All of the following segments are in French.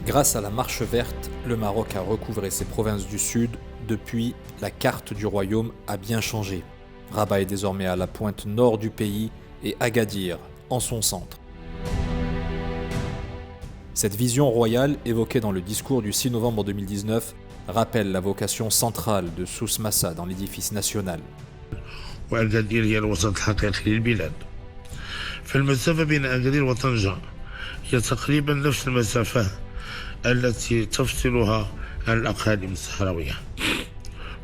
Grâce à la Marche verte, le Maroc a recouvré ses provinces du sud. Depuis, la carte du royaume a bien changé. Rabat est désormais à la pointe nord du pays et Agadir en son centre. Cette vision royale, évoquée dans le discours du 6 novembre 2019, rappelle la vocation centrale de Souss Massa dans l'édifice national. وأكادير هي الوسط الحقيقي للبلاد. فالمسافة بين أكادير وطنجة هي تقريبا نفس المسافة التي تفصلها عن الأقاليم الصحراوية.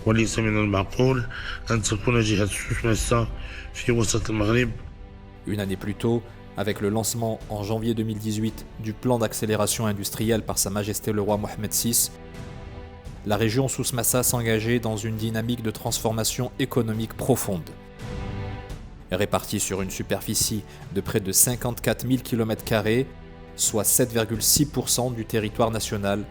وليس من المعقول أن تكون جهة سوس مسا في وسط المغرب. Une année plus tôt, avec le lancement en janvier 2018 du plan d'accélération industrielle par Sa Majesté le roi Mohamed VI, la région Souss Massa s'engageait dans une dynamique de transformation économique profonde. Répartie sur une superficie de près de 54 000 km², soit 7,6% du territoire national,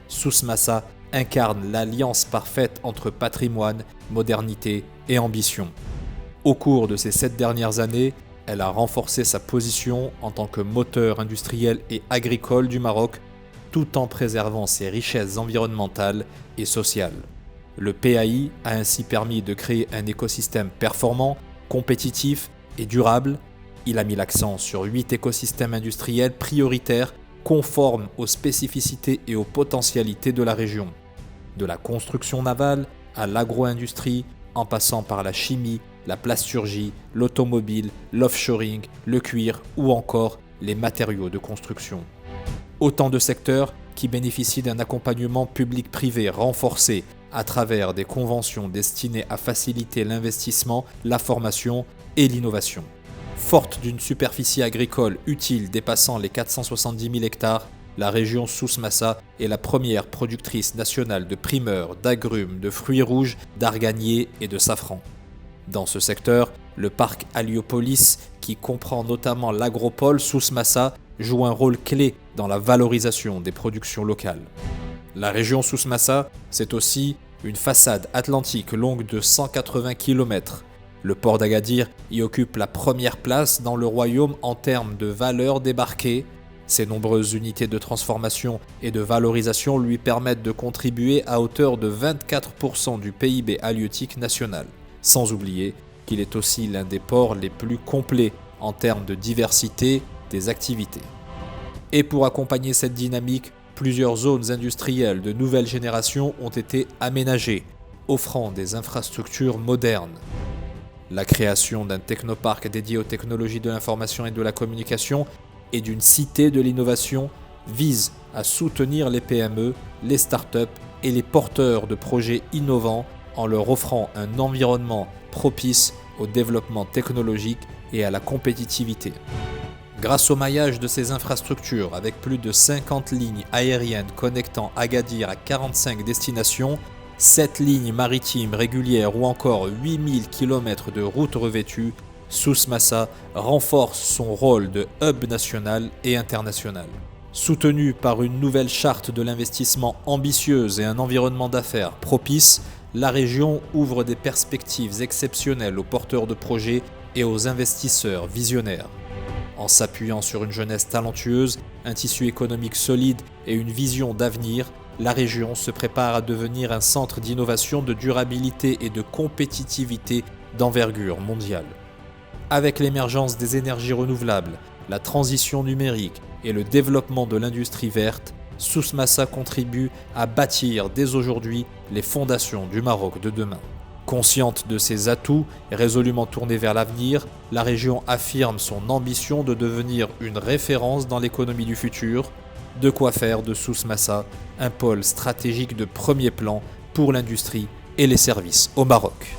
Souss Massa incarne l'alliance parfaite entre patrimoine, modernité et ambition. Au cours de ces 7 dernières années, elle a renforcé sa position en tant que moteur industriel et agricole du Maroc, tout en préservant ses richesses environnementales et sociales. Le PAI a ainsi permis de créer un écosystème performant, compétitif et durable. Il a mis l'accent sur 8 écosystèmes industriels prioritaires conformes aux spécificités et aux potentialités de la région. De la construction navale à l'agro-industrie, en passant par la chimie, la plasturgie, l'automobile, l'offshoring, le cuir ou encore les matériaux de construction. Autant de secteurs qui bénéficient d'un accompagnement public-privé renforcé à travers des conventions destinées à faciliter l'investissement, la formation et l'innovation. Forte d'une superficie agricole utile dépassant les 470 000 hectares, la région Souss Massa est la première productrice nationale de primeurs, d'agrumes, de fruits rouges, d'arganiers et de safran. Dans ce secteur, le parc Aliopolis, qui comprend notamment l'agropole Souss Massa, joue un rôle clé dans la valorisation des productions locales. La région Souss Massa, c'est aussi une façade atlantique longue de 180 km. Le port d'Agadir y occupe la première place dans le royaume en termes de valeur débarquée. Ses nombreuses unités de transformation et de valorisation lui permettent de contribuer à hauteur de 24% du PIB halieutique national. Sans oublier qu'il est aussi l'un des ports les plus complets en termes de diversité des activités. Et pour accompagner cette dynamique, plusieurs zones industrielles de nouvelle génération ont été aménagées, offrant des infrastructures modernes. La création d'un technoparc dédié aux technologies de l'information et de la communication et d'une cité de l'innovation vise à soutenir les PME, les startups et les porteurs de projets innovants en leur offrant un environnement propice au développement technologique et à la compétitivité. Grâce au maillage de ces infrastructures, avec plus de 50 lignes aériennes connectant Agadir à 45 destinations, 7 lignes maritimes régulières ou encore 8000 km de routes revêtues, Souss Massa renforce son rôle de hub national et international. Soutenue par une nouvelle charte de l'investissement ambitieuse et un environnement d'affaires propice, la région ouvre des perspectives exceptionnelles aux porteurs de projets et aux investisseurs visionnaires. En s'appuyant sur une jeunesse talentueuse, un tissu économique solide et une vision d'avenir, la région se prépare à devenir un centre d'innovation, de durabilité et de compétitivité d'envergure mondiale. Avec l'émergence des énergies renouvelables, la transition numérique et le développement de l'industrie verte, Souss Massa contribue à bâtir dès aujourd'hui les fondations du Maroc de demain. Consciente de ses atouts et résolument tournée vers l'avenir, la région affirme son ambition de devenir une référence dans l'économie du futur, de quoi faire de Souss Massa un pôle stratégique de premier plan pour l'industrie et les services au Maroc.